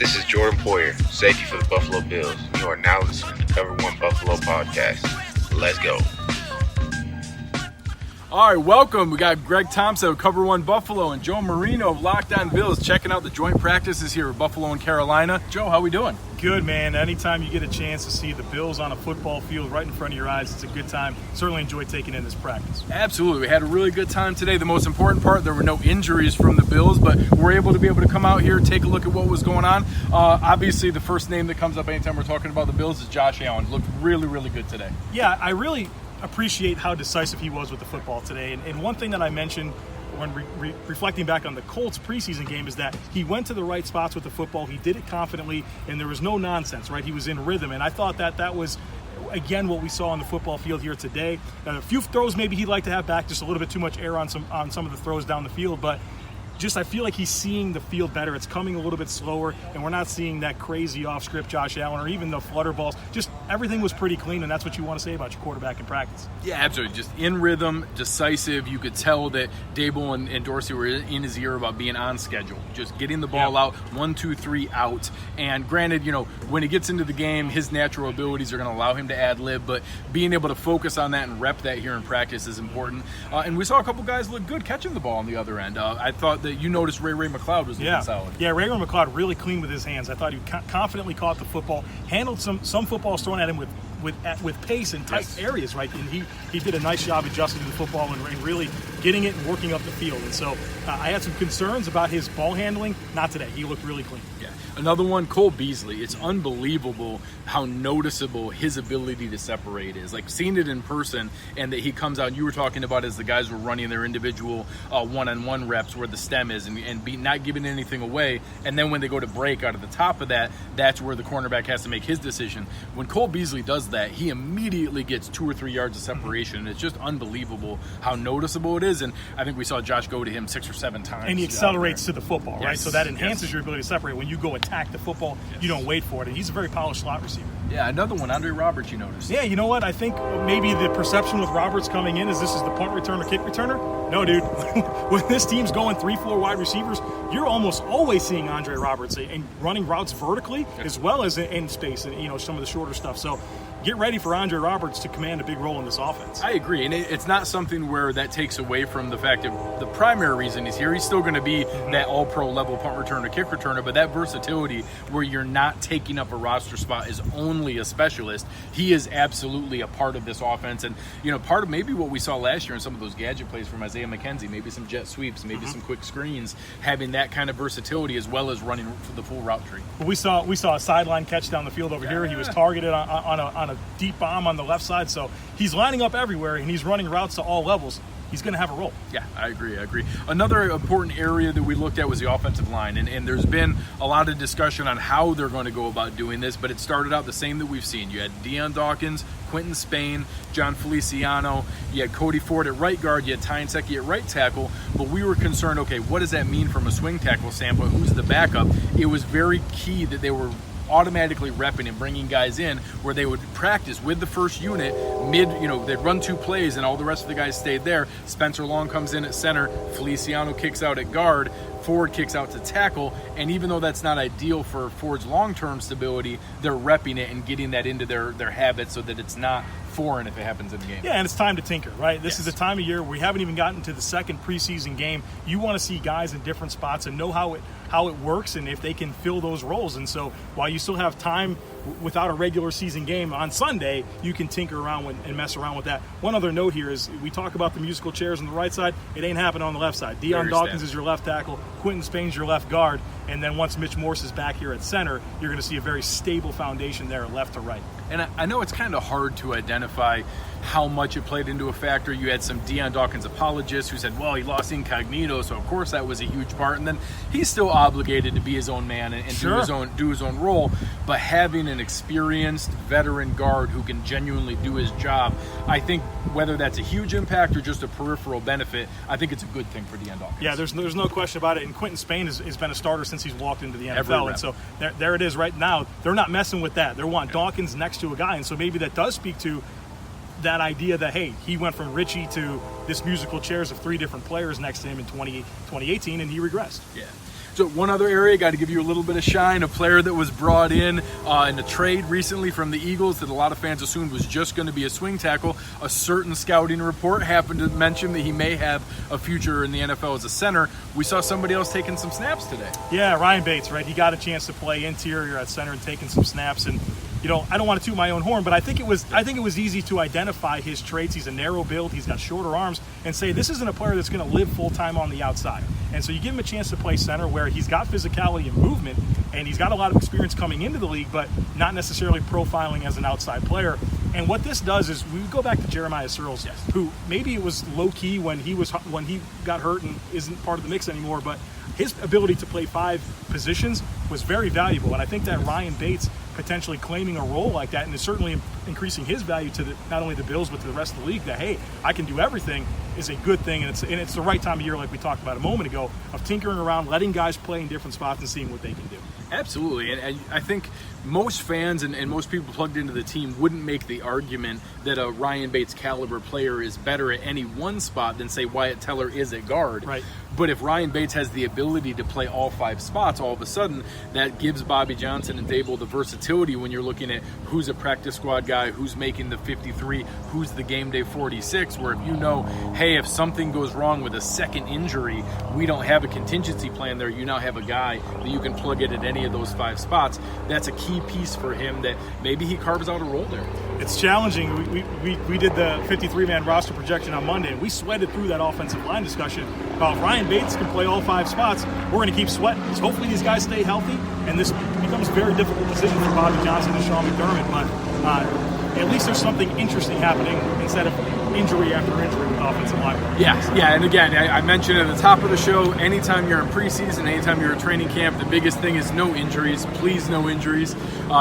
This is Jordan Poyer, safety for the Buffalo Bills. You are now listening to Cover One Buffalo podcast. Let's go. All right, welcome. We got Greg Tompsett of Cover One Buffalo and Joe Marino of Locked On Bills checking out the joint practices here at Buffalo and Carolina. Joe, how we doing? Good, man. Anytime you get a chance to see the Bills on a football field right in front of your eyes, it's a good time. Certainly enjoy taking in this practice. Absolutely. We had a really good time today. The most important part, there were no injuries from the Bills, but we're able to come out here, take a look at what was going on. Obviously, the first name that comes up anytime we're talking about the Bills is Josh Allen. Looked really, really good today. Yeah, I really appreciate how decisive he was with the football today. And one thing that I mentioned when reflecting back on the Colts preseason game is that he went to the right spots with the football. He did it confidently, and there was no nonsense, right? He was in rhythm, and I thought that was, again, what we saw on the football field here today. A few throws maybe he'd like to have back, just a little bit too much air on some of the throws down the field, but just I feel like he's seeing the field better. It's coming a little bit slower, and we're not seeing that crazy off-script Josh Allen or even the flutter balls. Just everything was pretty clean, and that's what you want to say about your quarterback in practice. Yeah, absolutely. Just in rhythm, decisive. You could tell that Dable and Dorsey were in his ear about being on schedule, just getting the ball out, 1, 2, 3 out. And granted, when he gets into the game, his natural abilities are going to allow him to ad-lib, but being able to focus on that and rep that here in practice is important. And we saw a couple guys look good catching the ball on the other end. I thought that you noticed Ray McLeod was looking solid. Yeah, Ray McLeod really clean with his hands. I thought he confidently caught the football, handled some footballs thrown at him with pace in tight areas, right? And he did a nice job adjusting to the football and really getting it and working up the field. And so I had some concerns about his ball handling. Not today. He looked really clean. Yeah. Another one, Cole Beasley. It's unbelievable how noticeable his ability to separate is. Like seeing it in person, and that he comes out, and you were talking about as the guys were running their individual one-on-one reps where the stem is and not giving anything away. And then when they go to break out of the top of that, that's where the cornerback has to make his decision. When Cole Beasley does that, he immediately gets 2 or 3 yards of separation. And it's just unbelievable how noticeable it is. And I think we saw Josh go to him 6 or 7 times. And he accelerates to the football, right? So that enhances your ability to separate. When you go attack the football, you don't wait for it. And he's a very polished slot receiver. Yeah, another one, Andre Roberts, you noticed. Yeah, you know what? I think maybe the perception with Roberts coming in is this is the punt returner, kick returner. No, dude. When this team's going 3-4 wide receivers, you're almost always seeing Andre Roberts and running routes vertically as well as in space and some of the shorter stuff. So get ready for Andre Roberts to command a big role in this offense. I agree, and it's not something where that takes away from the fact that the primary reason he's here. He's still going to be that all-pro level punt returner, kick returner, but that versatility where you're not taking up a roster spot as only a specialist, he is absolutely a part of this offense. And, part of maybe what we saw last year in some of those gadget plays from Isaiah McKenzie, maybe some jet sweeps, maybe some quick screens, having that kind of versatility as well as running the full route tree. We saw a sideline catch down the field over here. He was targeted on a deep bomb on the left side, so he's lining up everywhere and he's running routes to all levels. He's going to have a role. Yeah, I agree. Another important area that we looked at was the offensive line, and there's been a lot of discussion on how they're going to go about doing this, but it started out the same that we've seen. You had Deion Dawkins, Quentin Spain, John Feliciano, you had Cody Ford at right guard, you had Ty Nsekhe at right tackle, but we were concerned, okay, what does that mean from a swing tackle standpoint? Who's the backup? It was very key that they were automatically repping and bringing guys in where they would practice with the first unit they'd run 2 plays and all the rest of the guys stayed there. Spencer Long comes in at center, Feliciano kicks out at guard, Ford kicks out to tackle, and even though that's not ideal for Ford's long-term stability, they're repping it and getting that into their habits so that it's not foreign if it happens in the game. Yeah, and it's time to tinker, right? This is the time of year we haven't even gotten to the second preseason game. You want to see guys in different spots and know how it works and if they can fill those roles. And so while you still have time without a regular season game on Sunday, you can tinker around and mess around with that. One other note here is we talk about the musical chairs on the right side. It ain't happening on the left side. Deion Dawkins is your left tackle. Quentin Spain's your left guard. And then once Mitch Morse is back here at center, you're going to see a very stable foundation there left to right. And I know it's kind of hard to identify how much it played into a factor. You had some Deion Dawkins apologists who said, well, he lost incognito, so of course that was a huge part. And then he's still obligated to be his own man and do his own role. But having an experienced veteran guard who can genuinely do his job, I think whether that's a huge impact or just a peripheral benefit, I think it's a good thing for Deion Dawkins. Yeah, there's no question about it. And Quentin Spain has been a starter since he's walked into the NFL. And so there it is right now. They're not messing with that. They want Dawkins next to a guy. And so maybe that does speak to that idea that, hey, he went from Richie to this musical chairs of 3 different players next to him in 2018, and he regressed. Yeah. So one other area, got to give you a little bit of shine, a player that was brought in a trade recently from the Eagles that a lot of fans assumed was just going to be a swing tackle. A certain scouting report happened to mention that he may have a future in the NFL as a center. We saw somebody else taking some snaps today. Yeah, Ryan Bates, right? He got a chance to play interior at center and taking some snaps. And I don't want to toot my own horn, but I think it was easy to identify his traits. He's a narrow build, he's got shorter arms, and say this isn't a player that's going to live full time on the outside. And so you give him a chance to play center where he's got physicality and movement, and he's got a lot of experience coming into the league, but not necessarily profiling as an outside player. And what this does is we go back to Jeremiah Searles, who maybe it was low key when he got hurt and isn't part of the mix anymore, but his ability to play 5 positions was very valuable. And I think that Ryan Bates potentially claiming a role like that and is certainly increasing his value to not only the Bills but to the rest of the league, that hey, I can do everything, is a good thing. And it's the right time of year, like we talked about a moment ago, of tinkering around, letting guys play in different spots and seeing what they can do. Absolutely, and I think most fans and most people plugged into the team wouldn't make the argument that a Ryan Bates caliber player is better at any one spot than, say, Wyatt Teller is at guard. Right. But if Ryan Bates has the ability to play all 5 spots, all of a sudden that gives Bobby Johnson and Dable the versatility when you're looking at who's a practice squad guy, who's making the 53, who's the game day 46, where if you know, hey, if something goes wrong with a second injury, we don't have a contingency plan there, you now have a guy that you can plug in at any of those 5 spots. That's a key piece for him that maybe he carves out a role there. It's challenging. We did the 53-man roster projection on Monday, and we sweated through that offensive line discussion about Ryan Bates can play all 5 spots. We're going to keep sweating. So hopefully these guys stay healthy, and this becomes a very difficult decision for Bobby Johnson and Sean McDermott. But at least there's something interesting happening instead of injury after injury with offensive line. Yeah, and again, I mentioned at the top of the show, anytime you're in preseason, anytime you're in training camp, the biggest thing is no injuries. Please, no injuries.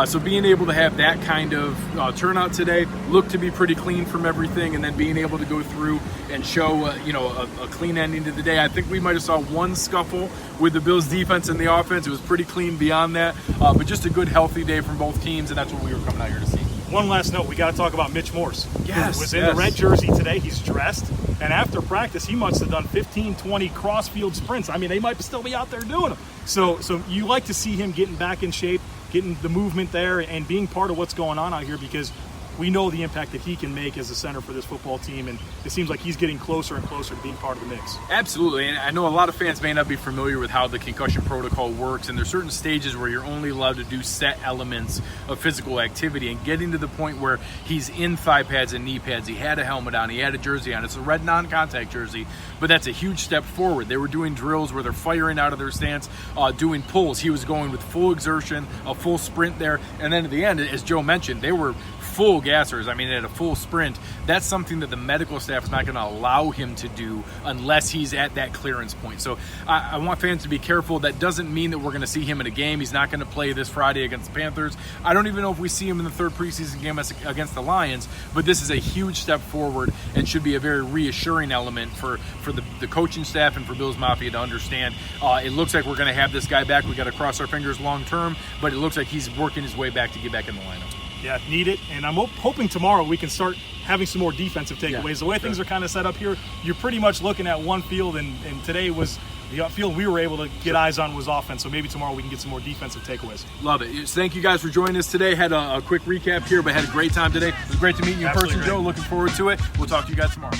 So being able to have that kind of turnout today, look to be pretty clean from everything, and then being able to go through and show a clean ending to the day. I think we might have saw one scuffle with the Bills defense and the offense. It was pretty clean beyond that, but just a good, healthy day from both teams, and that's what we were coming out here to see. One last note, we got to talk about Mitch Morse. Yes, was in the red jersey today. He's dressed, and after practice, he must have done 15, 20 cross-field sprints. I mean, they might still be out there doing them. So you like to see him getting back in shape, getting the movement there, and being part of what's going on out here, because we know the impact that he can make as a center for this football team, and it seems like he's getting closer and closer to being part of the mix. Absolutely, and I know a lot of fans may not be familiar with how the concussion protocol works, and there's certain stages where you're only allowed to do set elements of physical activity, and getting to the point where he's in thigh pads and knee pads, he had a helmet on, he had a jersey on, it's a red non-contact jersey, but that's a huge step forward. They were doing drills where they're firing out of their stance, doing pulls. He was going with full exertion, a full sprint there, and then at the end, as Joe mentioned, they were full gassers. I mean, at a full sprint, that's something that the medical staff is not going to allow him to do unless he's at that clearance point. So I want fans to be careful. That doesn't mean that we're going to see him in a game. He's not going to play this Friday against the Panthers. I don't even know if we see him in the 3rd preseason game against the Lions, but this is a huge step forward and should be a very reassuring element for the coaching staff and for Bills Mafia to understand. It looks like we're going to have this guy back. We got to cross our fingers long term, but it looks like he's working his way back to get back in the lineup. Yeah, need it. And I'm hoping tomorrow we can start having some more defensive takeaways. Yeah, the way things are kind of set up here, you're pretty much looking at one field, and today was the field we were able to get eyes on was offense. So maybe tomorrow we can get some more defensive takeaways. Love it. Thank you guys for joining us today. Had a quick recap here, but had a great time today. It was great to meet you in person, Joe. Looking forward to it. We'll talk to you guys tomorrow.